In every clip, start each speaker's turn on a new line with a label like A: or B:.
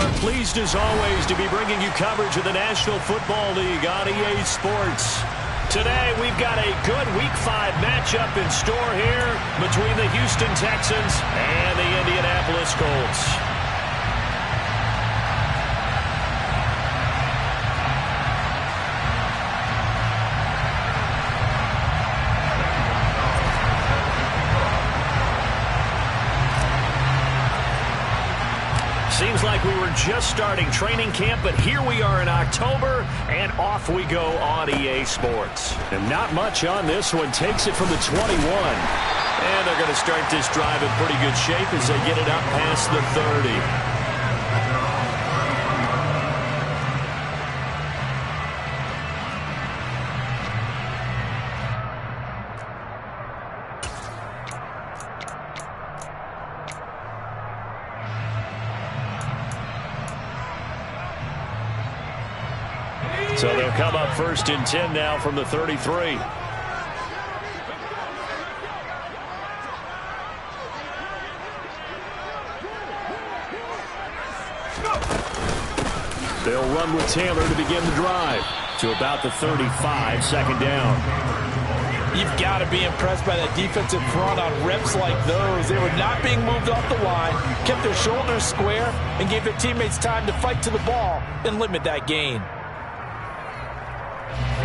A: are pleased as always to be bringing you coverage of the National Football League on EA Sports. Today we've got a good Week 5 matchup in store here between the Houston Texans and the Indianapolis Colts. Seems like we were just starting training camp, but here we are in October, and off we go on EA Sports. And not much on this one. Takes it from the 21. And they're going to start this drive in pretty good shape as they get it up past the 30. So they'll come up 1st and 10 now from the 33. They'll run with Taylor to begin the drive. To about the 35, 2nd down.
B: You've got to be impressed by that defensive front on reps like those. They were not being moved off the line, kept their shoulders square, and gave their teammates time to fight to the ball and limit that gain.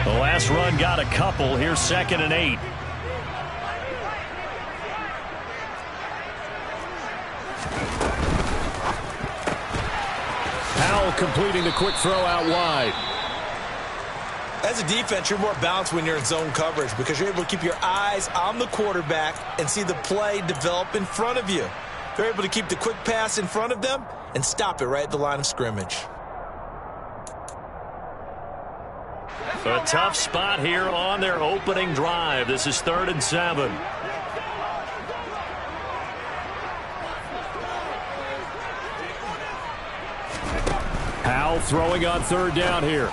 A: The last run got a couple. Here's 2nd and 8. Powell completing the quick throw out wide.
B: As a defense, you're more balanced when you're in zone coverage because you're able to keep your eyes on the quarterback and see the play develop in front of you. They're able to keep the quick pass in front of them and stop it right at the line of scrimmage.
A: A tough spot here on their opening drive. This is 3rd and 7. Powell throwing on 3rd down here.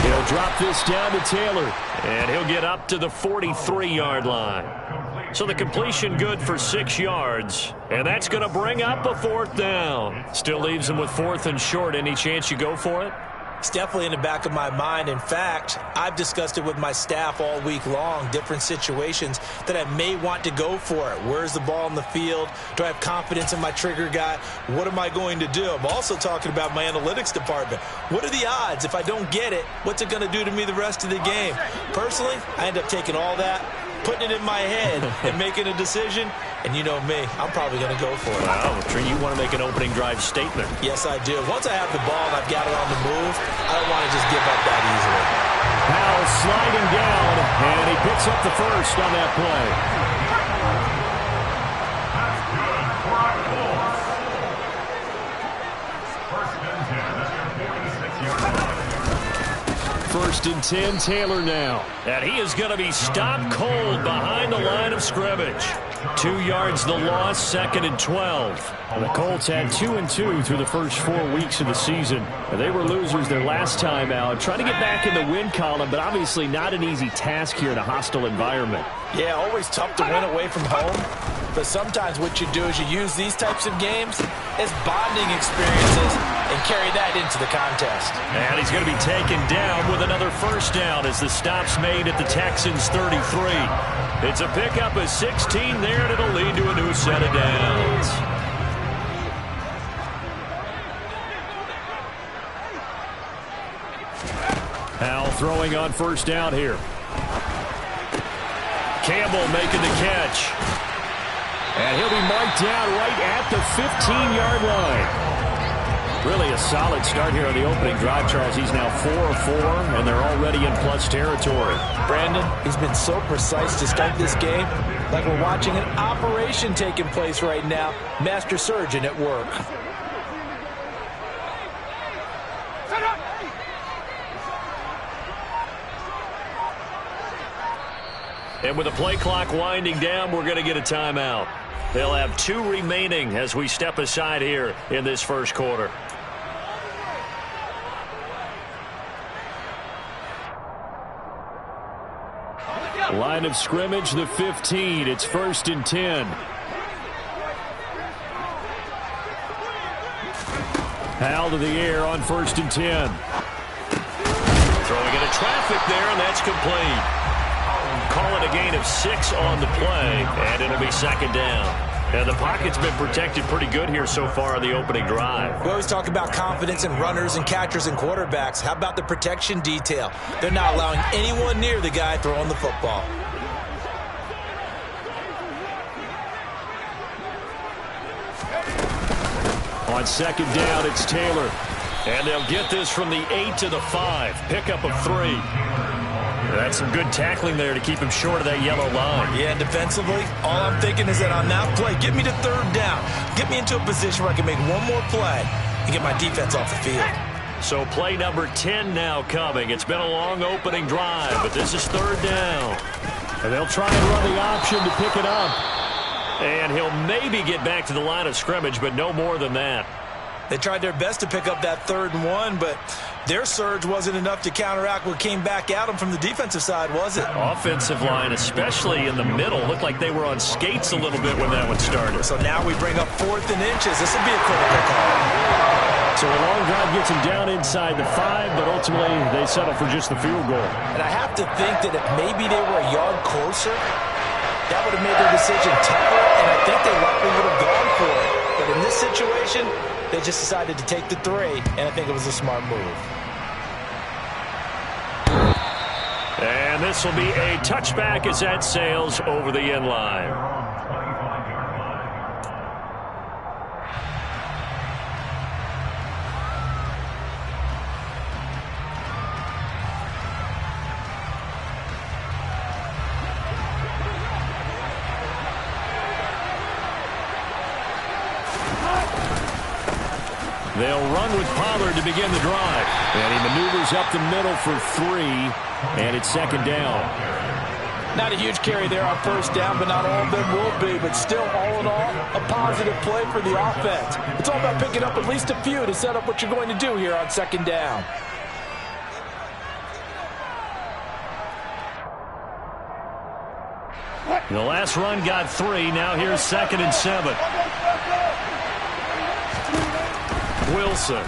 A: He'll drop this down to Taylor, and he'll get up to the 43-yard line. So the completion good for 6 yards, and that's going to bring up a 4th down. Still leaves him with 4th and short. Any chance you go for it?
B: It's definitely in the back of my mind. In fact, I've discussed it with my staff all week long, different situations that I may want to go for it. Where's the ball in the field? Do I have confidence in my trigger guy? What am I going to do? I'm also talking about my analytics department. What are the odds? If I don't get it, what's it going to do to me the rest of the game? Personally, I end up taking all that, putting it in my head, and making a decision. And you know me, I'm probably going to go for it.
A: Wow, Trey, you want to make an opening drive statement.
B: Yes, I do. Once I have the ball and I've got it on the move, I don't want to just give up that easily.
A: Powell sliding down, and he picks up the 1st on that play. 1st and 10, Taylor now. And he is going to be stopped cold behind the line of scrimmage. 2 yards the loss, 2nd and 12. And the Colts had 2-2 through the first 4 weeks of the season. And they were losers their last time out. Trying to get back in the win column, but obviously not an easy task here in a hostile environment.
B: Yeah, always tough to win away from home. But sometimes what you do is you use these types of games as bonding experiences and carry that into the contest.
A: And he's going to be taken down with another 1st down as the stop's made at the Texans' 33. It's a pickup of 16 there, and it'll lead to a new set of downs. Powell throwing on 1st down here. Campbell making the catch. And he'll be marked down right at the 15-yard line. Really a solid start here on the opening drive, Charles. He's now 4 of 4, and they're already in plus territory.
B: Brandon, he's been so precise to start this game, like we're watching an operation taking place right now. Master surgeon at work.
A: And with the play clock winding down, we're going to get a timeout. They'll have 2 remaining as we step aside here in this first quarter. Line of scrimmage, the 15. It's 1st and 10. Out of the air on 1st and 10. Throwing into traffic there, and that's complete. Call it a gain of 6 on the play, and it'll be 2nd down. And the pocket's been protected pretty good here so far on the opening drive.
B: We always talk about confidence in runners and catchers and quarterbacks. How about the protection detail? They're not allowing anyone near the guy throwing the football.
A: On 2nd down, it's Taylor. And they'll get this from the 8 to the 5. Pickup of 3. That's some good tackling there to keep him short of that yellow line.
B: Yeah, and defensively, all I'm thinking is that on that play, get me to 3rd down. Get me into a position where I can make one more play and get my defense off the field.
A: So play number 10 now coming. It's been a long opening drive, but this is 3rd down. And they'll try and run the option to pick it up. And he'll maybe get back to the line of scrimmage, but no more than that.
B: They tried their best to pick up that 3rd and 1, but their surge wasn't enough to counteract what came back at them from the defensive side, was it?
A: Offensive line, especially in the middle, looked like they were on skates a little bit when that one started.
B: So now we bring up 4th and inches. This will be a critical call.
A: So a long drive gets them down inside the 5, but ultimately they settle for just the field goal.
B: And I have to think that if maybe they were a yard closer, that would have made their decision tougher, and I think they likely would have gone for it. But in this situation, they just decided to take the 3, and I think it was a smart move.
A: And this will be a touchback as that sails over the end line. They'll run with Pollard to begin the drive. And he maneuvers up the middle for 3, and it's 2nd down.
B: Not a huge carry there on 1st down, but not all of them will be. But still, all in all, a positive play for the offense. It's all about picking up at least a few to set up what you're going to do here on 2nd down.
A: The last run got 3. Now here's 2nd and 7. Wilson.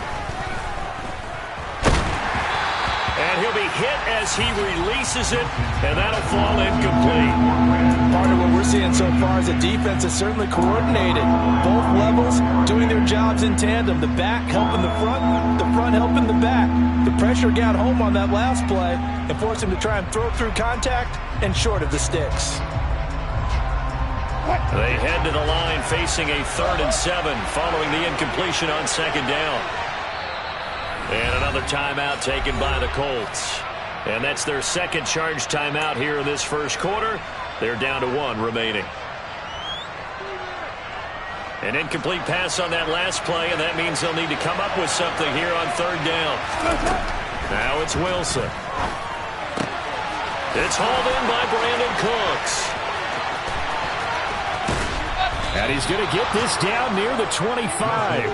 A: And he'll be hit as he releases it, and that'll fall incomplete.
B: Part of what we're seeing so far is the defense is certainly coordinated. Both levels doing their jobs in tandem. The back helping the front helping the back. The pressure got home on that last play and forced him to try and throw through contact and short of the sticks.
A: They head to the line facing a 3rd and 7 following the incompletion on 2nd down. And another timeout taken by the Colts. And that's their 2nd charge timeout here in this 1st quarter. They're down to 1 remaining. An incomplete pass on that last play, and that means they'll need to come up with something here on 3rd down. Now it's Wilson. It's hauled in by Brandon Cooks. And he's going to get this down near the 25.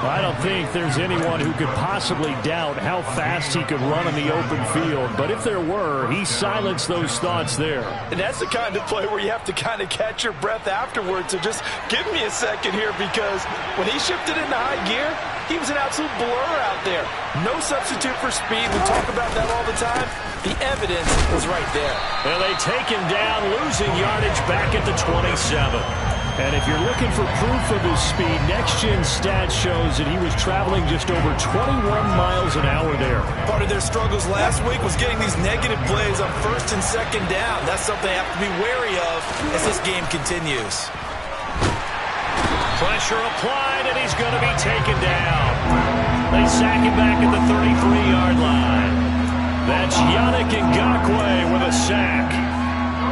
A: I don't think there's anyone who could possibly doubt how fast he could run in the open field. But if there were, he silenced those thoughts there.
B: And that's the kind of play where you have to kind of catch your breath afterwards. So just give me a second here, because when he shifted into high gear, he was an absolute blur out there. No substitute for speed. We talk about that all the time. The evidence was right there.
A: And they take him down, losing yardage back at the 27. And if you're looking for proof of his speed, next-gen stats shows that he was traveling just over 21 miles an hour there.
B: Part of their struggles last week was getting these negative plays on 1st and 2nd down. That's something they have to be wary of as this game continues.
A: Pressure applied, and he's going to be taken down. They sack him back at the 33-yard line. That's Yannick Ngakoue with a sack.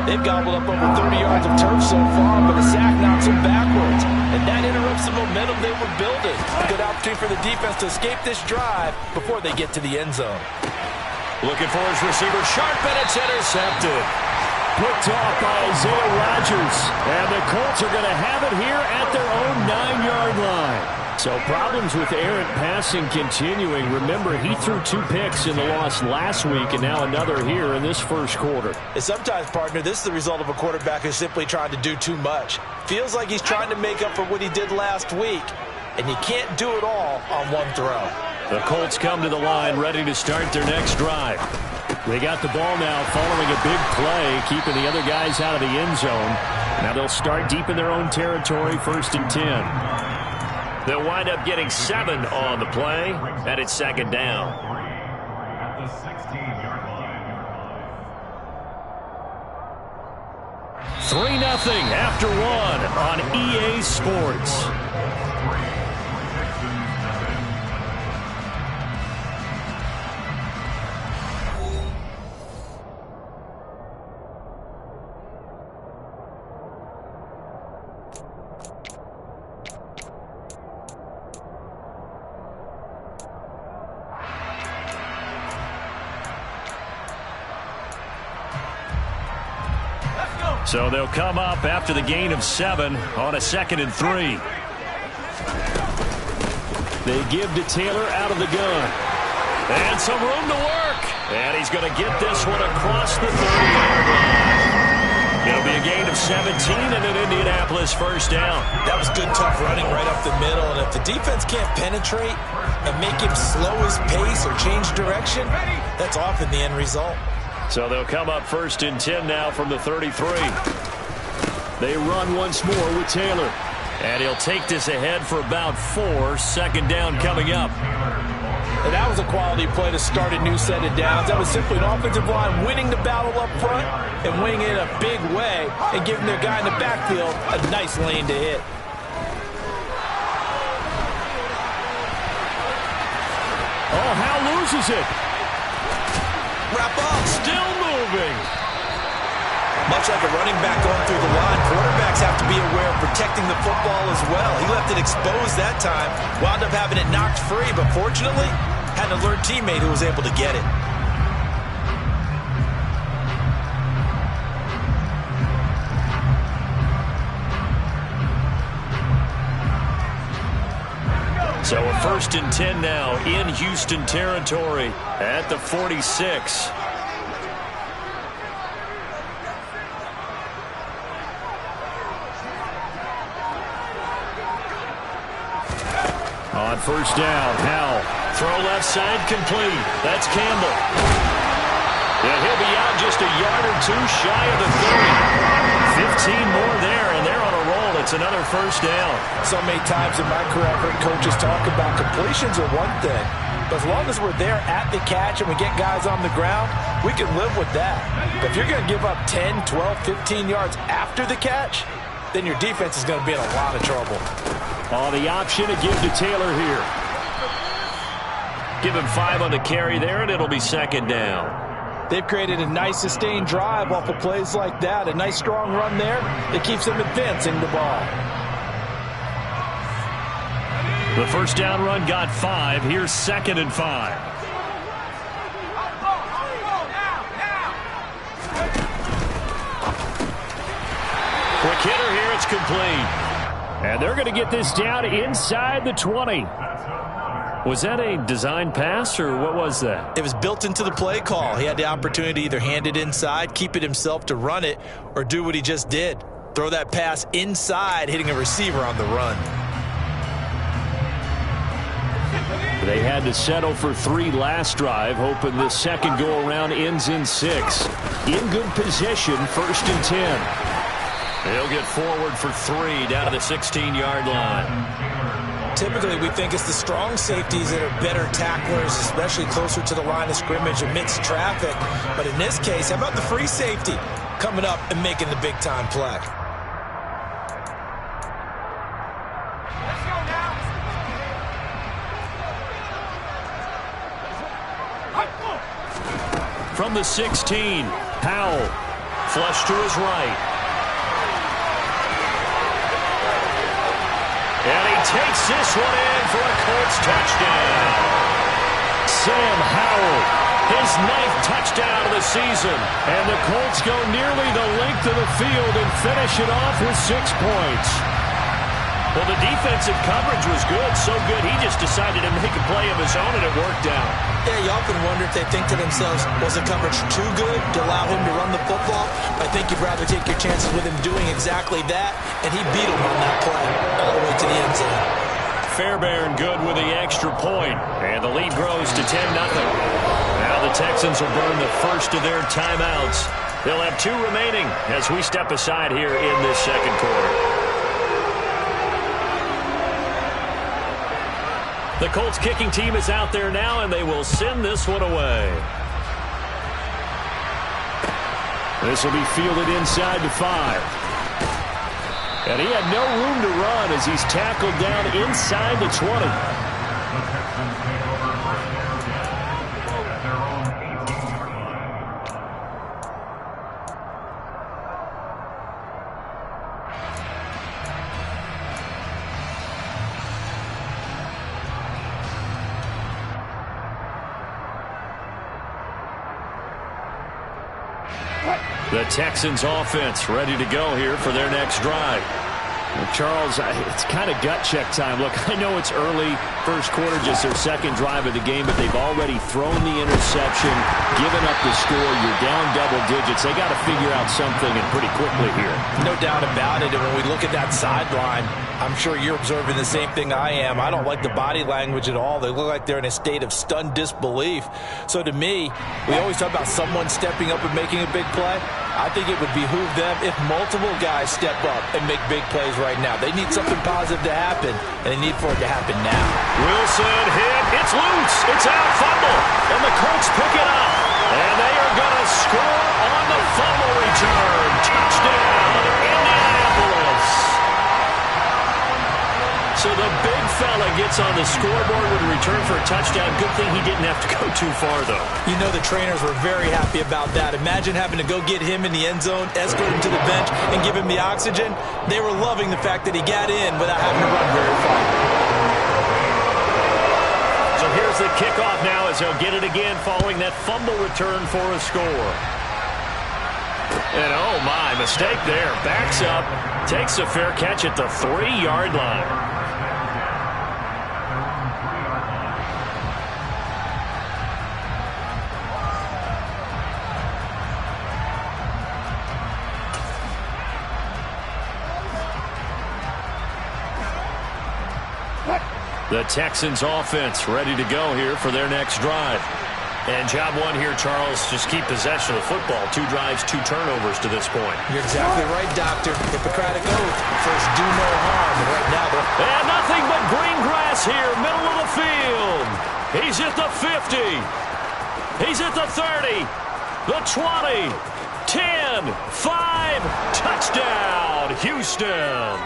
B: They've gobbled up over 30 yards of turf so far, but a sack knocks them backwards. And that interrupts the momentum they were building. A good opportunity for the defense to escape this drive before they get to the end zone.
A: Looking for his receiver, sharp, and it's intercepted. Picked off by Isaiah Rodgers. And the Colts are going to have it here at their own 9-yard line. So problems with errant passing continuing. Remember, he threw 2 picks in the loss last week, and now another here in this 1st quarter.
B: And sometimes, partner, this is the result of a quarterback who's simply trying to do too much. Feels like he's trying to make up for what he did last week. and you can't do it all on one throw.
A: The Colts come to the line ready to start their next drive. They got the ball now following a big play, keeping the other guys out of the end zone. Now they'll start deep in their own territory, 1st and 10. They'll wind up getting 7 on the play, and it's 2nd down.
C: At the 16-yard line.
A: 3-0 after 1 on EA Sports. So they'll come up after the gain of 7 on a 2nd and 3. They give to Taylor out of the gun. And some room to work. And he's going to get this one across the 30-yard line. It'll be a gain of 17 and an Indianapolis 1st down.
B: That was good, tough running right up the middle. And if the defense can't penetrate and make him slow his pace or change direction, that's often the end result.
A: So they'll come up 1st and 10 now from the 33. They run once more with Taylor. And he'll take this ahead for about 4. 2nd down coming up.
B: And that was a quality play to start a new set of downs. That was simply an offensive line winning the battle up front and winning it in a big way and giving their guy in the backfield a nice lane to hit.
A: Oh, Howe loses it.
B: Wrap up.
A: Still moving.
B: Much like a running back going through the line, quarterbacks have to be aware of protecting the football as well. He left it exposed that time, wound up having it knocked free, but fortunately, had an alert teammate who was able to get it.
A: So a 1st and 10 now in Houston territory at the 46. On 1st down, Howell. Throw left side complete. That's Campbell. And he'll be out just a yard or 2 shy of the 30. 15 more there, and they're on a roll. It's another 1st down.
B: So many times in my career, I've heard coaches talk about completions are one thing. But as long as we're there at the catch and we get guys on the ground, we can live with that. But if you're going to give up 10, 12, 15 yards after the catch, then your defense is going to be in a lot of trouble.
A: Oh, the option to give to Taylor here. Give him 5 on the carry there, and it'll be 2nd down.
B: They've created a nice sustained drive off of plays like that. A nice strong run there that keeps them advancing the ball.
A: The 1st down run got 5. Here's 2nd and 5. Quick hitter here. It's complete. And they're going to get this down inside the 20. Was that a design pass, or what was that?
B: It was built into the play call. He had the opportunity to either hand it inside, keep it himself to run it, or do what he just did. Throw that pass inside, hitting a receiver on the run.
A: They had to settle for 3 last drive, hoping the second go-around ends in 6. In good position, 1st and 10. He'll get forward for 3 down to the 16-yard line.
B: Typically, we think it's the strong safeties that are better tacklers, especially closer to the line of scrimmage amidst traffic. But in this case, how about the free safety coming up and making the big-time play?
A: From the 16, Powell, flush to his right. And he takes this one in for a Colts touchdown. Sam Howell, his 9th touchdown of the season. And the Colts go nearly the length of the field and finish it off with 6 points. Well, the defensive coverage was good, so good he just decided to make a play of his own, and it worked out.
B: Yeah, you often wonder if they think to themselves, was the coverage too good to allow him to run the football? I think you'd rather take your chances with him doing exactly that, and he beat him on that play all the way to the end zone.
A: Fairbairn good with the extra point, and the lead grows to 10-0. Now the Texans will burn the first of their timeouts. They'll have 2 remaining as we step aside here in this second quarter. The Colts kicking team is out there now, and they will send this one away. This will be fielded inside the 5. And he had no room to run as he's tackled down inside the 20.
C: The Texans take over first down at their own 18-yard line.
A: The Texans offense ready to go here for their next drive.
D: Well, Charles, it's kind of gut check time. Look, I know it's early, first quarter, just their second drive of the game, but they've already thrown the interception, given up the score. You're down double digits. They got to figure out something, and pretty quickly here.
B: No doubt about it. And when we look at that sideline, I'm sure you're observing the same thing I am. I don't like the body language at all. They look like they're in a state of stunned disbelief. So to me, we always talk about someone stepping up and making a big play. I think it would behoove them if multiple guys step up and make big plays right now. They need something positive to happen, and they need for it to happen now.
A: Wilson hit. It's loose. It's out. Fumble. And the Colts pick it up. And they are going to score on the fumble return. Touchdown, Indianapolis. So the big fella gets on the scoreboard with a return for a touchdown. Good thing he didn't have to go too far, though.
B: You know the trainers were very happy about that. Imagine having to go get him in the end zone, escort him to the bench, and give him the oxygen. They were loving the fact that he got in without having to run very far.
A: So here's the kickoff now as he'll get it again following that fumble return for a score. And oh my, mistake there. Backs up, takes a fair catch at the 3-yard line. The Texans offense ready to go here for their next drive. And job one here, Charles, just keep possession of the football. 2 drives, 2 turnovers to this point.
B: You're exactly right, Doctor. Hippocratic oath. First, do no harm. And right now,
A: and nothing but green grass here, middle of the field. He's at the 50. He's at the 30. The 20. 10. 5. Touchdown, Houston.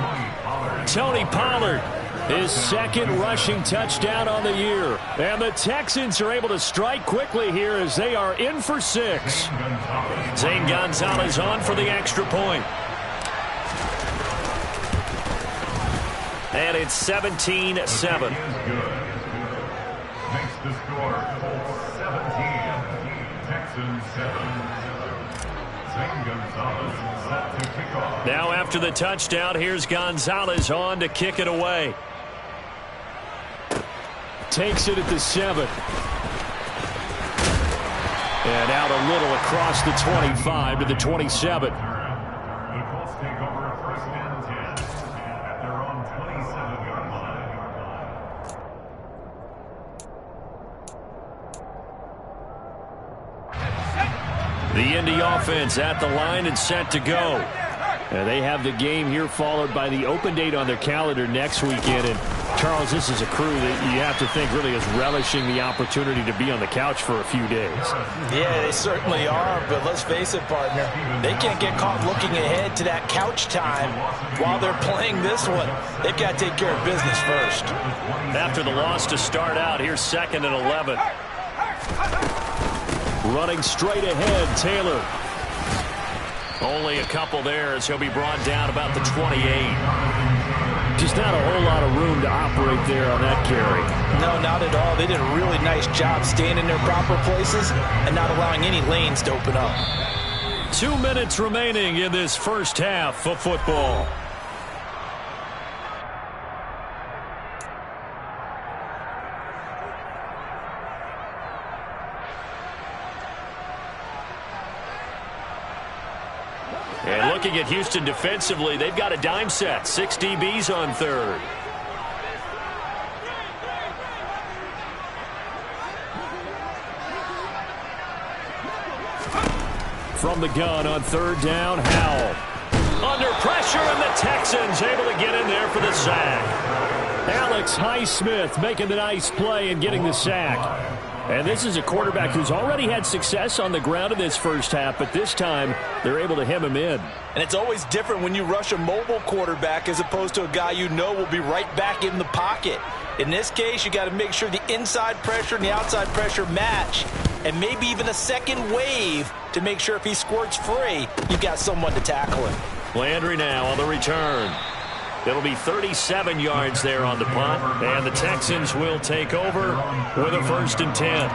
A: Tony Pollard. His second rushing touchdown on the year. And the Texans are able to strike quickly here as they are in for 6. Zane Gonzalez on for the extra point. And it's 17-7.
C: Makes the score 17. Texans 7. Zane Gonzalez set to kick off.
A: Now after the touchdown, here's Gonzalez on to kick it away.
D: Takes it at the 7. And out a little across the 25 to the 27.
C: The Colts take over first and 10 at their own 27-yard line.
A: The Indy offense at the line and set to go.
D: And they have the game here followed by the open date on their calendar next weekend. And Charles, this is a crew that you have to think really is relishing the opportunity to be on the couch for a few days.
B: yeah, they certainly are, but let's face it, partner. They can't get caught looking ahead to that couch time while they're playing this one. They've got to take care of business first.
A: After the loss to start out, here's 2nd and 11.
D: Running straight ahead, Taylor.
A: Only a couple there as he'll be brought down about the 28.
D: Just not a whole lot of room to operate there on that carry.
B: No, not at all. They did a really nice job staying in their proper places and not allowing any lanes to open up.
A: 2 minutes remaining in this first half of football. And looking at Houston defensively, they've got a dime set. 6 DBs on third. from the gun on third down. Howell. Under pressure, and the Texans able to get in there for the sack. Alex Highsmith making the nice play and getting the sack. And this is a quarterback who's already had success on the ground in this first half, but this time they're able to hem him in.
B: And it's always different when you rush a mobile quarterback as opposed to a guy you know will be right back in the pocket. In this case, you got to make sure the inside pressure and the outside pressure match, and maybe even a second wave to make sure if he squirts free, you've got someone to tackle him.
A: Landry now on the return. It'll be 37 yards there on the punt, and the Texans will take over with a 1st and 10.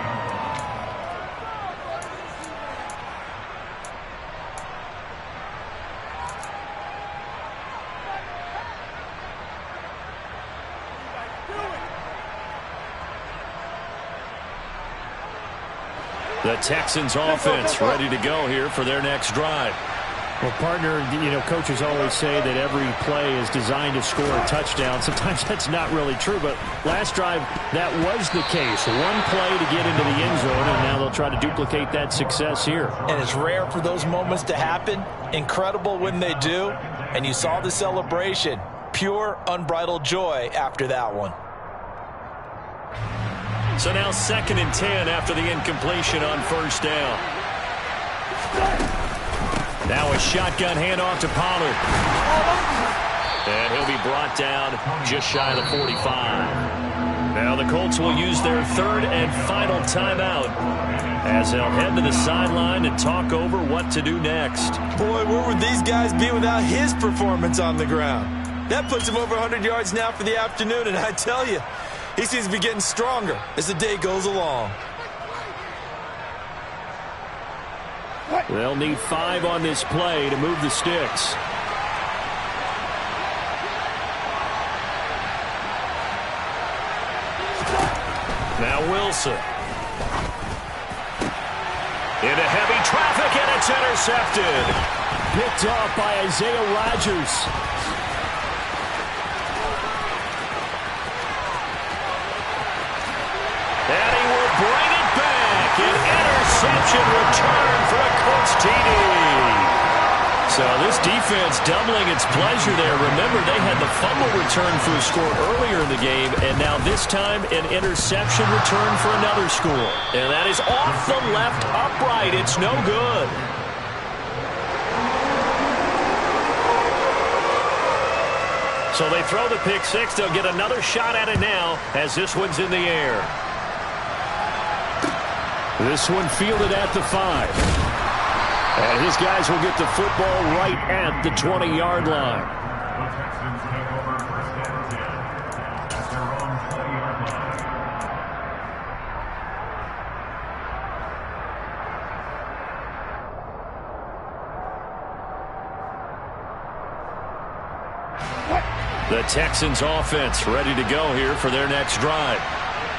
A: The Texans offense ready to go here for their next drive.
D: Well, partner, coaches always say that every play is designed to score a touchdown. Sometimes that's not really true, but last drive, that was the case. One play to get into the end zone, and now they'll try to duplicate that success here.
B: And it's rare for those moments to happen. Incredible when they do. And you saw the celebration. Pure, unbridled joy after that one.
A: So now 2nd and 10 after the incompletion on 1st down. Now a shotgun handoff to Pollard. And he'll be brought down just shy of the 45. Now the Colts will use their 3rd and final timeout as they'll head to the sideline and talk over what to do next.
B: Boy, where would these guys be without his performance on the ground? That puts him over 100 yards now for the afternoon, and I tell you, he seems to be getting stronger as the day goes along.
D: They'll need 5 on this play to move the sticks.
A: Now Wilson. Into heavy traffic, and it's intercepted.
D: Picked off by Isaiah Rodgers.
A: And he will bring it back. An interception return for a Colts TD. So this defense doubling its pleasure there. Remember, they had the fumble return for a score earlier in the game, and now this time an interception return for another score. And that is off the left upright. It's no good. So they throw the pick six. They'll get another shot at it now as this one's in the air.
D: This one fielded at the 5. And his guys will get the football right at the 20-yard line.
C: The Texans take over 1st and 10 at their own 20-yard line.
A: The Texans offense ready to go here for their next drive.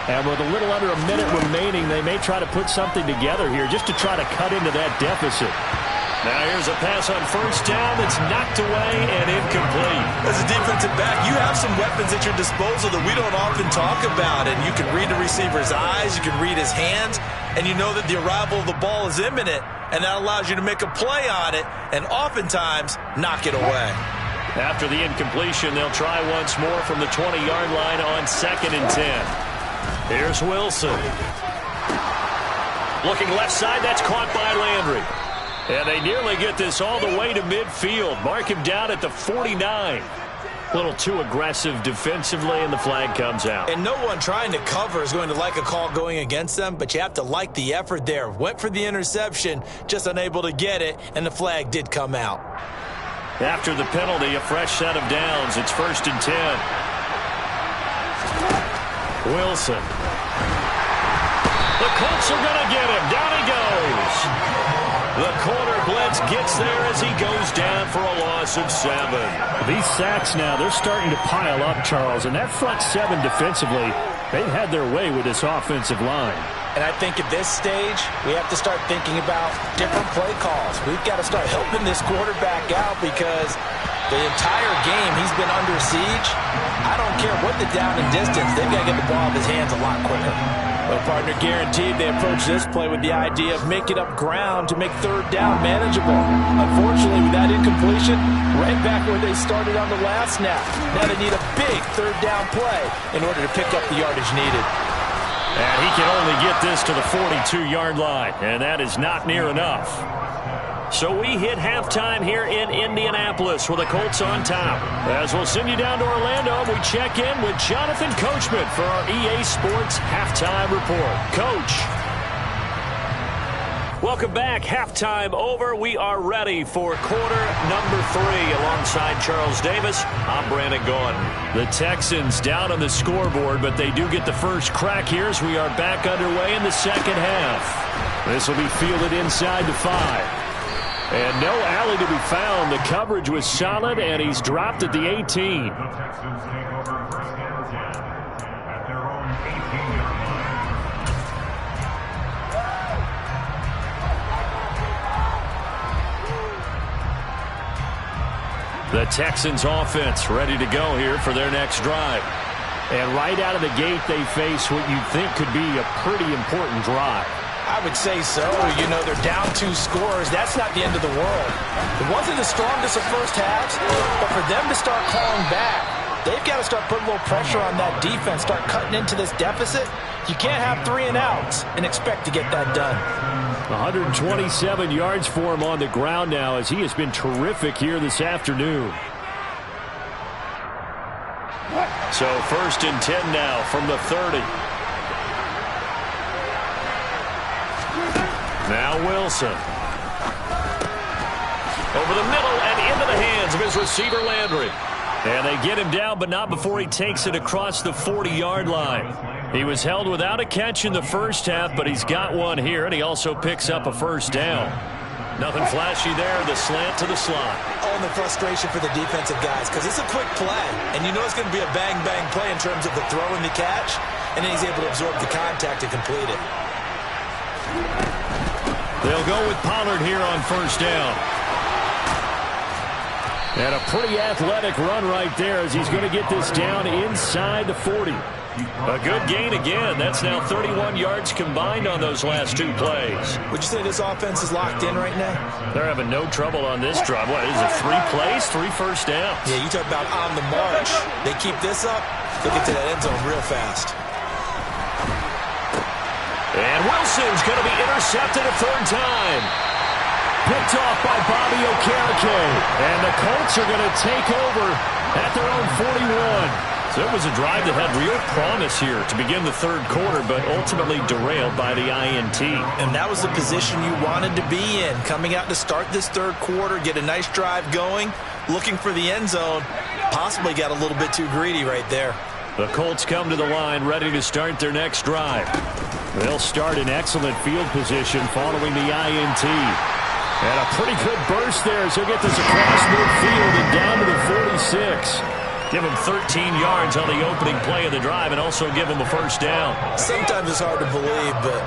D: And with a little under a minute remaining, they may try to put something together here just to try to cut into that deficit.
A: Now here's a pass on 1st down that's knocked away and incomplete.
B: As a defensive back, you have some weapons at your disposal that we don't often talk about. And you can read the receiver's eyes, you can read his hands, and you know that the arrival of the ball is imminent. And that allows you to make a play on it and oftentimes knock it away.
A: After the incompletion, they'll try once more from the 20-yard line on 2nd and 10. Here's Wilson. Looking left side, that's caught by Landry. And they nearly get this all the way to midfield. Mark him down at the 49. A little too aggressive defensively, and the flag comes out.
B: And no one trying to cover is going to like a call going against them, but you have to like the effort there. Went for the interception, just unable to get it, and the flag did come out.
A: After the penalty, a fresh set of downs. It's 1st and 10. Wilson. The Colts are going to get him. Down he goes. The corner blitz gets there as he goes down for a loss of 7.
D: These sacks now, they're starting to pile up, Charles. And that front 7 defensively, they've had their way with this offensive line.
B: And I think at this stage, we have to start thinking about different play calls. We've got to start helping this quarterback out because the entire game he's been under siege. I don't care what the down and distance. They've got to get the ball out of his hands a lot quicker. Well, partner, guaranteed they approach this play with the idea of making up ground to make third down manageable. Unfortunately, with that incompletion, right back where they started on the last snap. Now they need a big third down play in order to pick up the yardage needed.
A: And he can only get this to the 42-yard line, and that is not near enough. So we hit halftime here in Indianapolis with the Colts on top. As we'll send you down to Orlando, we check in with Jonathan Coachman for our EA Sports Halftime Report. Coach. Welcome back. Halftime over. We are ready for quarter number 3. Alongside Charles Davis, I'm Brandon Gaudin. The Texans down on the scoreboard, but they do get the first crack here as we are back underway in the second half. This will be fielded inside the 5. And no alley to be found. The coverage was solid, and he's dropped at the 18.
C: The Texans take over first and 10 at their own 18-yard line.
A: The Texans offense ready to go here for their next drive. And right out of the gate, they face what you'd think could be a pretty important drive.
B: I would say so. You know, they're down 2 scores. That's not the end of the world. It wasn't the strongest of first halves, but for them to start clawing back, they've got to start putting a little pressure on that defense, start cutting into this deficit. You can't have 3 and outs and expect to get that done.
A: 127 yards for him on the ground now as he has been terrific here this afternoon. So first and 10 now from the 30. Now Wilson. Over the middle and into the hands of his receiver Landry. And they get him down, but not before he takes it across the 40-yard line. He was held without a catch in the first half, but he's got one here, and he also picks up a first down. Nothing flashy there, the slant to the slot.
B: Oh, and the frustration for the defensive guys, because it's a quick play, and you know it's going to be a bang-bang play in terms of the throw and the catch, and then he's able to absorb the contact to complete it.
A: They'll go with Pollard here on first down. And a pretty athletic run right there as he's going to get this down inside the 40. A good gain again. That's now 31 yards combined on those last 2 plays.
B: Would you say this offense is locked in right now?
A: They're having no trouble on this drive. What is it, 3 plays, 3 first downs?
B: Yeah, you talk about on the march. They keep this up, they'll get to that end zone real fast.
A: And Wilson's going to be intercepted a 3rd time. Picked off by Bobby Okereke. And the Colts are going to take over at their own 41. So it was a drive that had real promise here to begin the 3rd quarter, but ultimately derailed by the INT.
B: And that was the position you wanted to be in. Coming out to start this 3rd quarter, get a nice drive going, looking for the end zone. Possibly got a little bit too greedy right there.
A: The Colts come to the line ready to start their next drive. They'll start in excellent field position following the INT. And a pretty good burst there as he'll get this across midfield and down to the 46. Give him 13 yards on the opening play of the drive and also give him a first down.
B: Sometimes it's hard to believe, but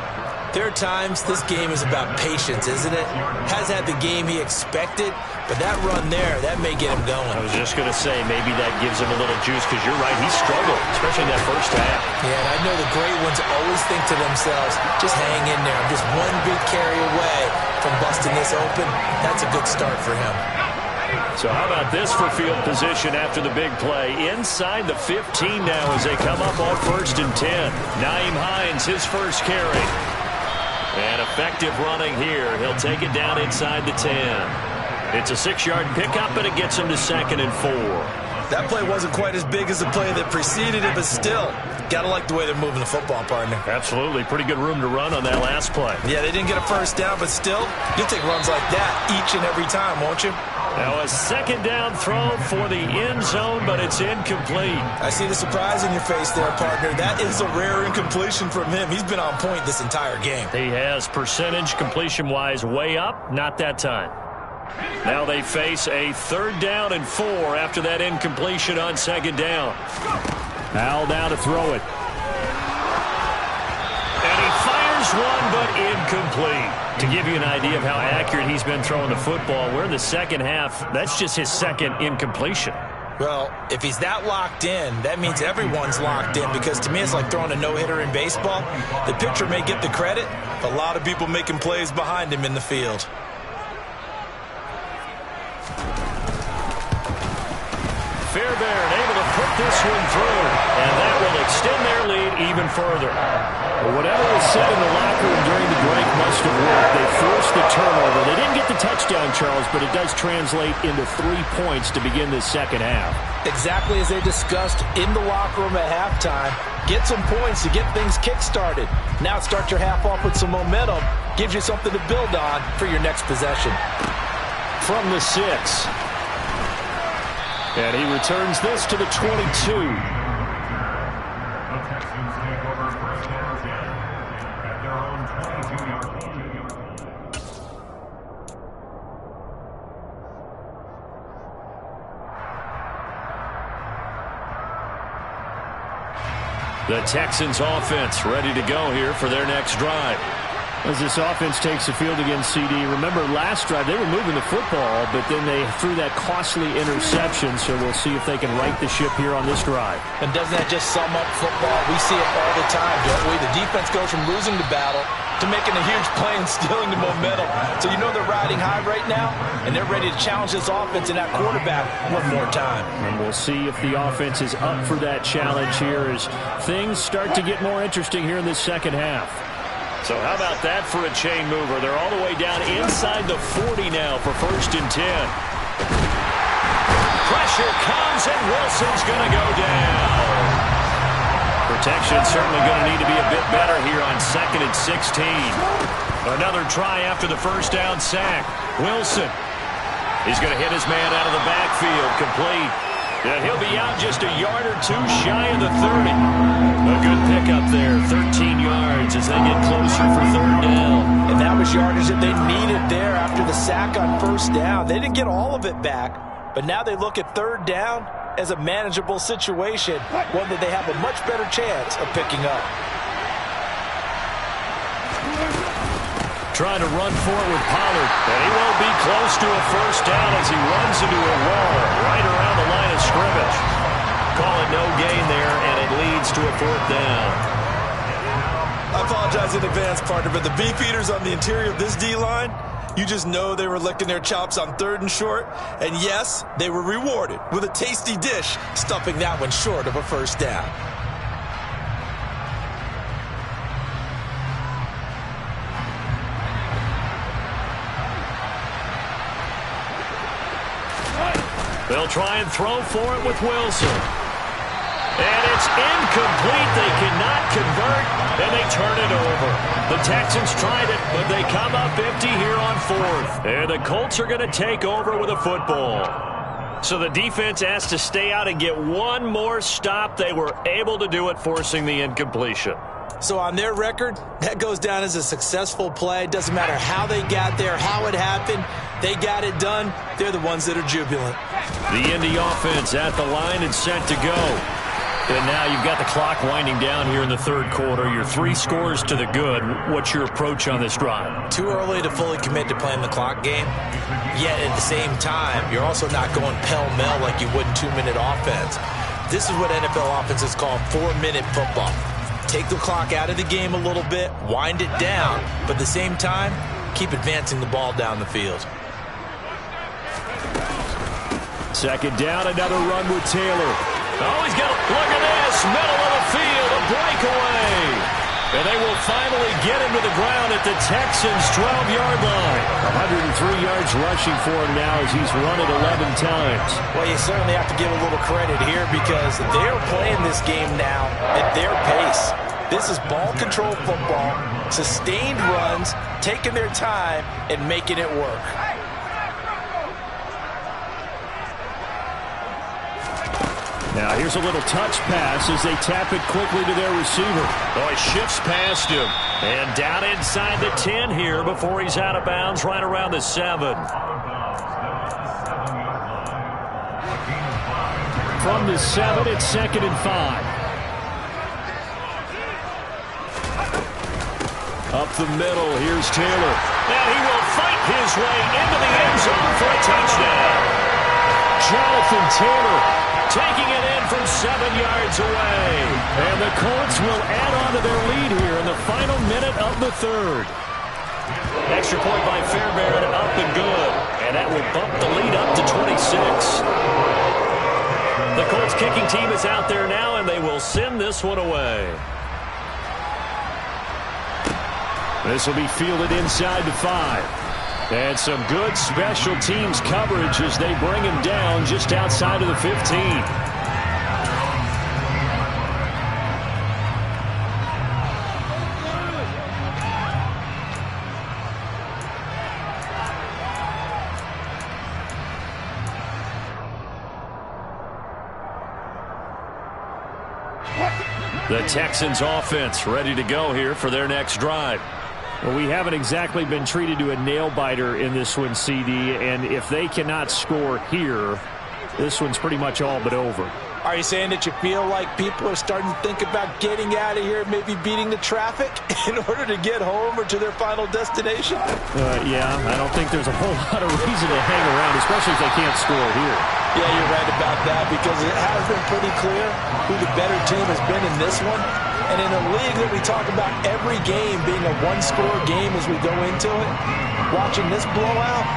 B: there are times this game is about patience, isn't it? Has had the game he expected, but that run there, that may get him going.
A: I was just going to say, maybe that gives him a little juice because you're right, he struggled, especially in that first half.
B: Yeah, and I know the great ones always think to themselves, just hang in there. I'm just one big carry away from busting this open. That's a good start for him.
A: So how about this for field position after the big play? Inside the 15 now as they come up on 1st and 10. Nyheim Hines, his first carry. And effective running here. He'll take it down inside the 10. It's a 6-yard pickup, and it gets him to 2nd and 4.
B: That play wasn't quite as big as the play that preceded it, but still, got to like the way they're moving the football, partner.
A: Absolutely. Pretty good room to run on that last play.
B: Yeah, they didn't get a first down, but still, you'll take runs like that each and every time, won't you?
A: Now a 2nd down throw for the end zone, but it's incomplete.
B: I see the surprise in your face there, partner. That is a rare incompletion from him. He's been on point this entire game.
A: He has percentage completion-wise way up, not that time. Now they face a 3rd down and 4 after that incompletion on 2nd down. Howell now to throw it. And he fires one, but incomplete. To give you an idea of how accurate he's been throwing the football, we're in the second half. That's just his 2nd incompletion.
B: Well, if he's that locked in, that means everyone's locked in, because to me it's like throwing a no-hitter in baseball. The pitcher may get the credit, but a lot of people making plays behind him in the field.
A: Fairbairn able to put this one through, and that will extend their lead even further. Well, whatever was said in the locker room during the break must have worked. They forced the turnover. They didn't get the touchdown, Charles, but it does translate into 3 points to begin this second half.
B: Exactly as they discussed in the locker room at halftime. Get some points to get things kick-started. Now start your half off with some momentum. Gives you something to build on for your next possession.
A: From the 6. And he returns this to the 22.
C: The Texans take over first down 10 at their own 22-yard line.
A: The Texans offense ready to go here for their next drive.
D: As this offense takes the field against CD, remember last drive they were moving the football, but then they threw that costly interception, so we'll see if they can right the ship here on this drive.
B: And doesn't that just sum up football? We see it all the time, don't we? The defense goes from losing the battle to making a huge play and stealing the momentum. So you know they're riding high right now, and they're ready to challenge this offense and that quarterback one more time.
D: And we'll see if the offense is up for that challenge here as things start to get more interesting here in this second half.
A: So how about that for a chain mover? They're all the way down inside the 40 now for 1st and 10. Pressure comes, and Wilson's going to go down. Protection certainly going to need to be a bit better here on 2nd and 16. Another try after the first down sack. Wilson. He's going to hit his man out of the backfield. Complete. And he'll be out just a yard or two shy of the 30. A good pickup there, 13 yards as they get closer for 3rd down.
B: And that was yardage that they needed there after the sack on 1st down. They didn't get all of it back, but now they look at 3rd down as a manageable situation, one that they have a much better chance of picking up.
A: Trying to run for it with Pollard, and he won't be close to a 1st down as he runs into a wall right around the line of scrimmage. Call it no gain there, and it leads to a 4th down.
B: I apologize in advance, partner, but the beefeaters on the interior of this D-line, you just know they were licking their chops on 3rd and short, and yes, they were rewarded with a tasty dish, stuffing that one short of a 1st down.
A: They'll try and throw for it with Wilson. And it's incomplete. They cannot convert, and they turn it over. The Texans tried it, but they come up empty here on 4th. And the Colts are going to take over with a football. So the defense has to stay out and get one more stop. They were able to do it, forcing the incompletion.
B: So on their record, that goes down as a successful play. Doesn't matter how they got there, how it happened. They got it done. They're the ones that are jubilant.
A: The Indy offense at the line and set to go. And now you've got the clock winding down here in the 3rd quarter. You're 3 scores to the good. What's your approach on this drive?
B: Too early to fully commit to playing the clock game. Yet at the same time, you're also not going pell-mell like you would in 2-minute offense. This is what NFL offenses call 4-minute football. Take the clock out of the game a little bit, wind it down, but at the same time, keep advancing the ball down the field.
A: 2nd down, another run with Taylor. Oh, he's got a look at this, middle of the field, a breakaway. And they will finally get him to the ground at the Texans' 12-yard line. 103 yards rushing for him now as he's run it 11 times.
B: Well, you certainly have to give a little credit here because they're playing this game now at their pace. This is ball control football, sustained runs, taking their time, and making it work.
A: Now here's a little touch pass as they tap it quickly to their receiver. Oh, he shifts past him. And down inside the 10 here before he's out of bounds right around the 7.
D: From the 7, it's 2nd and 5.
A: Up the middle, here's Taylor. And he will fight his way into the end zone for a touchdown. Jonathan Taylor taking it in from 7 yards away. And the Colts will add on to their lead here in the final minute of the third. Extra point by Fairbairn, up and good. And that will bump the lead up to 26. The Colts kicking team is out there now, and they will send this one away. This will be fielded inside the 5. And some good special teams coverage as they bring him down just outside of the 15. The Texans offense ready to go here for their next drive. Well, we haven't exactly been treated to a nail-biter in this one, CD, and if they cannot score here, this one's pretty much all but over.
B: Are you saying that you feel like people are starting to think about getting out of here, maybe beating the traffic in order to get home or to their final destination?
A: Yeah, I don't think there's a whole lot of reason to hang around, especially if they can't score here.
B: Yeah, you're right about that, because it has been pretty clear who the better team has been in this one. And in a league that we talk about every game being a one-score game as we go into it, watching this blowout,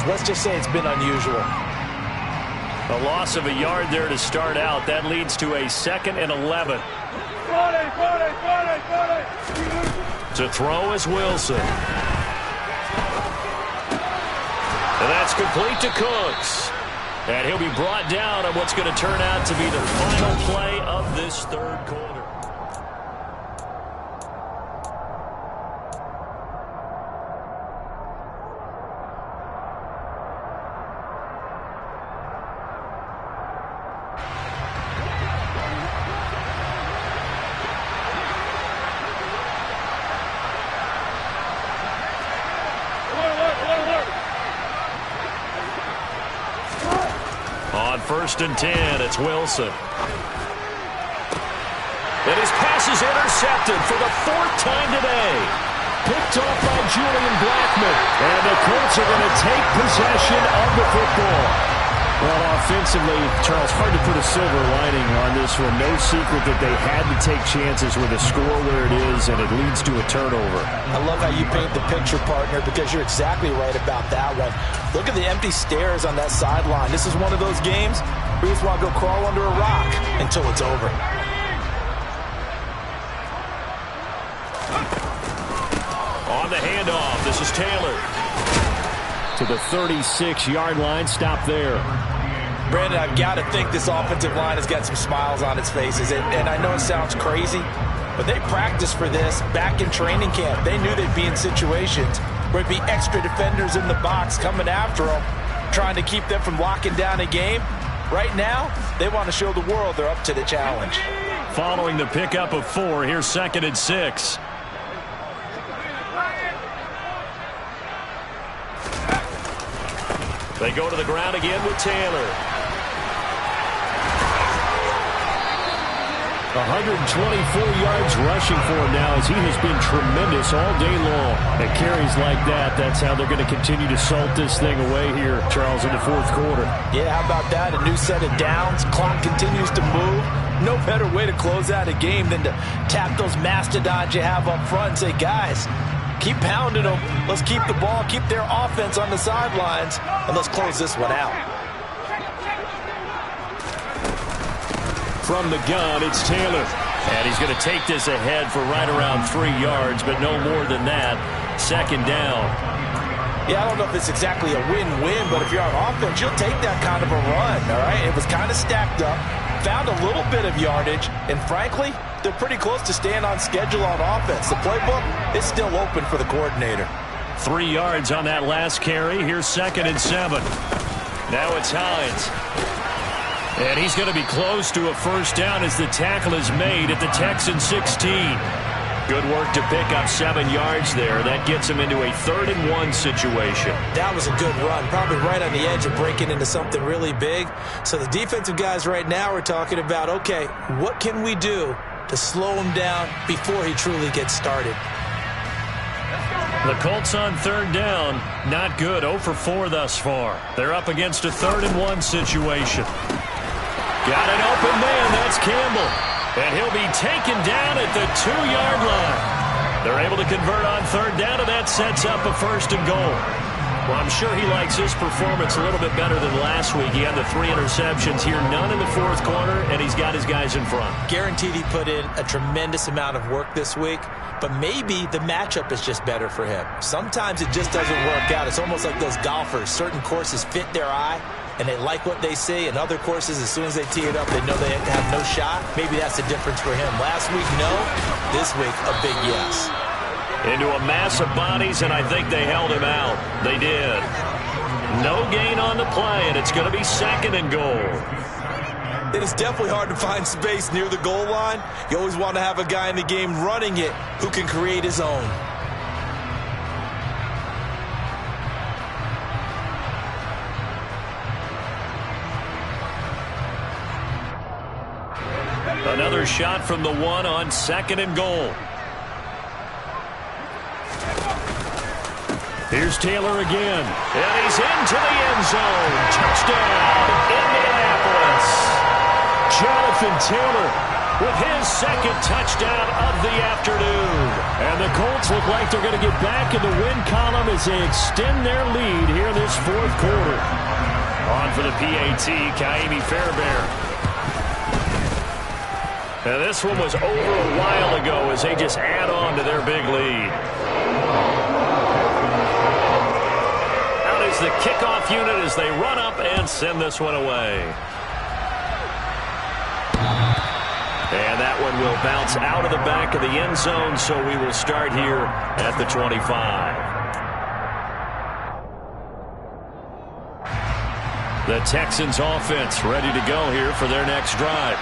B: let's just say it's been unusual.
A: A loss of a yard there to start out. That leads to a 2nd and 11. To throw is Wilson. And that's complete to Cooks. And he'll be brought down on what's going to turn out to be the final play of this third quarter. On 1st and 10, it's Wilson. And his pass is intercepted for the 4th time today. Picked off by Julian Blackmon. And the Colts are going to take possession of the football. Well, offensively, Charles, hard to put a silver lining on this one. No secret that they had to take chances with a score where it is, and it leads to a turnover.
B: I love how you paint the picture, partner, because you're exactly right about that one. Look at the empty stares on that sideline. This is one of those games where you just want to go crawl under a rock until it's over.
A: On the handoff, this is Taylor. To the 36-yard line, stop there.
B: Brandon, I've got to think this offensive line has got some smiles on its faces. And I know it sounds crazy, but they practiced for this back in training camp. They knew they'd be in situations where it'd be extra defenders in the box coming after them, trying to keep them from locking down a game. Right now, they want to show the world they're up to the challenge.
A: Following the pickup of 4, here's 2nd and 6. They go to the ground again with Taylor. 124 yards rushing for him now, as he has been tremendous all day long. At carries like that, that's how they're going to continue to salt this thing away here, Charles, in the 4th quarter.
B: Yeah, how about that? A new set of downs. Clock continues to move. No better way to close out a game than to tap those mastodons you have up front and say, guys, keep pounding them. Let's keep the ball, keep their offense on the sidelines, and let's close this one out.
A: From the gun, it's Taylor. And he's going to take this ahead for right around 3 yards, but no more than that. 2nd down.
B: Yeah, I don't know if it's exactly a win-win, but if you're on offense, you'll take that kind of a run, all right? It was kind of stacked up, found a little bit of yardage, and frankly, they're pretty close to staying on schedule on offense. The playbook is still open for the coordinator.
A: 3 yards on that last carry. Here's 2nd and 7. Now it's Hines. And he's going to be close to a 1st down as the tackle is made at the Texans 16. Good work to pick up 7 yards there. That gets him into a 3rd and 1 situation.
B: That was a good run, probably right on the edge of breaking into something really big. So the defensive guys right now are talking about, okay, what can we do to slow him down before he truly gets started?
A: The Colts on third down, not good. 0 for 4 thus far. They're up against a 3rd-and-1 situation. Got an open man, that's Campbell. And he'll be taken down at the 2-yard line. They're able to convert on third down, and that sets up a 1st and goal. Well, I'm sure he likes his performance a little bit better than last week. He had the 3 interceptions here, none in the 4th quarter, and he's got his guys in front.
B: Guaranteed he put in a tremendous amount of work this week, but maybe the matchup is just better for him. Sometimes it just doesn't work out. It's almost like those golfers. Certain courses fit their eye, and they like what they see, and other courses, as soon as they tee it up, they know they have no shot. Maybe that's the difference for him. Last week, no. This week, a big yes.
A: Into a mass of bodies, and I think they held him out. They did. No gain on the play, and it's going to be 2nd and goal.
B: It is definitely hard to find space near the goal line. You always want to have a guy in the game running it who can create his own.
A: Another shot from the 1 on 2nd and goal. Here's Taylor again, and he's into the end zone. Touchdown, Indianapolis. Jonathan Taylor with his 2nd touchdown of the afternoon. And the Colts look like they're going to get back in the win column as they extend their lead here in this 4th quarter. On for the PAT, Kaimi Fairbairn. And this one was over a while ago as they just add on to their big lead. Out is the kickoff unit as they run up and send this one away. And that one will bounce out of the back of the end zone, so we will start here at the 25. The Texans offense ready to go here for their next drive.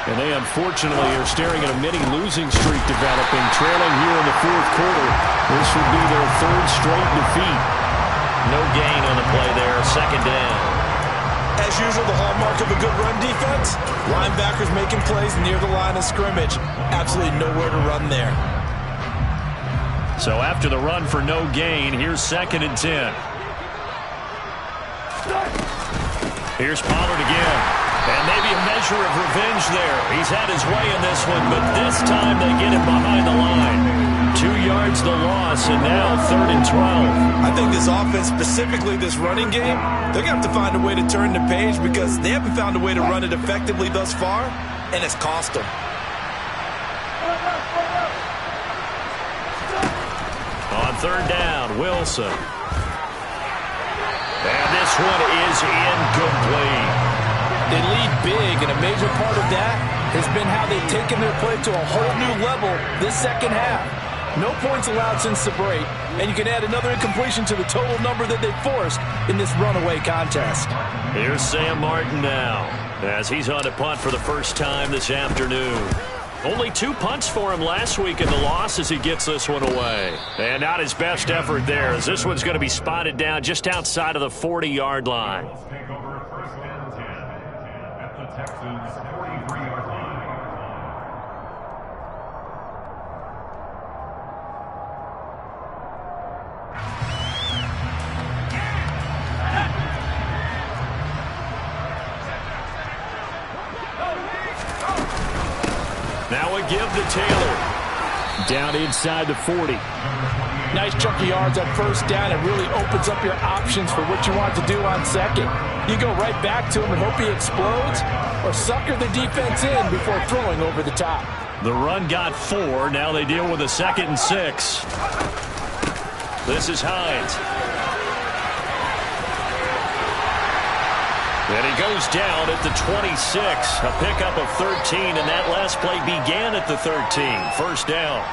A: And they unfortunately are staring at a mini losing streak developing, trailing here in the 4th quarter. This would be their 3rd straight defeat. No gain on the play there, 2nd down.
B: As usual, the hallmark of a good run defense, linebackers making plays near the line of scrimmage. Absolutely nowhere to run there.
A: So after the run for no gain, here's 2nd and 10. Here's Pollard again. And maybe a measure of revenge there. He's had his way in this one, but this time they get him behind the line. 2 yards the loss, and now 3rd and 12.
B: I think this offense, specifically this running game, they're going to have to find a way to turn the page because they haven't found a way to run it effectively thus far, and it's cost them.
A: On 3rd down, Wilson. And this one is incomplete.
B: They lead big, and a major part of that has been how they've taken their play to a whole new level this 2nd half. No points allowed since the break, and you can add another incompletion to the total number that they forced in this runaway contest.
A: Here's Sam Martin now, as he's on to punt for the first time this afternoon. Only 2 punts for him last week in the loss as he gets this one away. And not his best effort there, as this one's going to be spotted down just outside of the 40-yard line.
C: Take over 1st and 10 at the Texans' 43-yard line.
A: Now a give to Taylor. Down inside the 40.
B: Nice chunky yards on 1st down. It really opens up your options for what you want to do on 2nd. You go right back to him and hope he explodes, or sucker the defense in before throwing over the top.
A: The run got 4. Now they deal with a 2nd and 6. This is Hines. And he goes down at the 26. A pickup of 13, and that last play began at the 13. 1st down.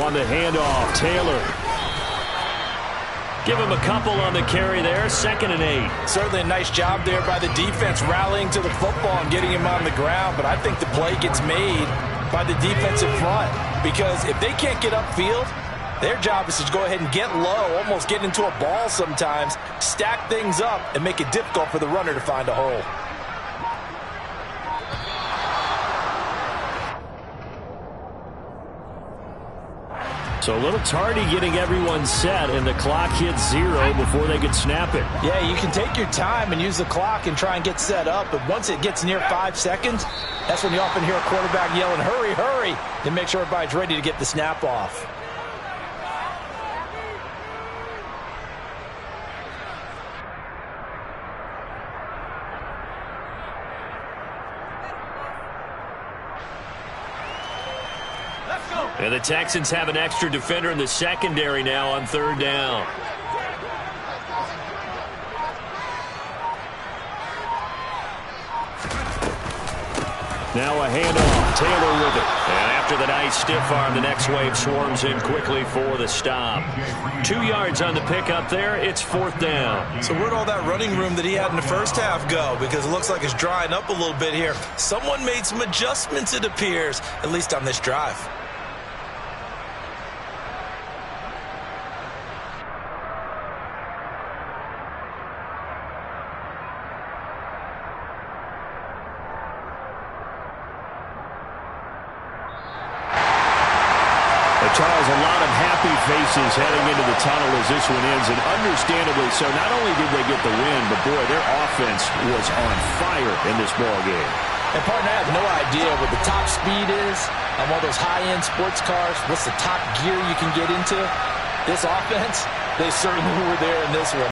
A: On the handoff, Taylor. Give him a couple on the carry there, 2nd and 8.
B: Certainly a nice job there by the defense rallying to the football and getting him on the ground, but I think the play gets made by the defensive front, because if they can't get upfield, their job is to go ahead and get low, almost get into a ball sometimes, stack things up, and make it difficult for the runner to find a hole.
A: So a little tardy getting everyone set, and the clock hits 0 before they could snap it.
B: Yeah, you can take your time and use the clock and try and get set up, but once it gets near 5 seconds, that's when you often hear a quarterback yelling, hurry, hurry, to make sure everybody's ready to get the snap off.
A: And the Texans have an extra defender in the secondary now on 3rd down. Now a handoff. Taylor with it. And after the nice stiff arm, the next wave swarms in quickly for the stop. 2 yards on the pickup there. It's 4th down.
B: So where'd all that running room that he had in the first half go? Because it looks like it's drying up a little bit here. Someone made some adjustments, it appears, at least on this drive.
A: Charles, a lot of happy faces heading into the tunnel as this one ends, and understandably so. Not only did they get the win, but boy, their offense was on fire in this ball game.
B: And partner, I have no idea what the top speed is on one of those high-end sports cars. What's the top gear you can get into? This offense, they certainly were there in this one.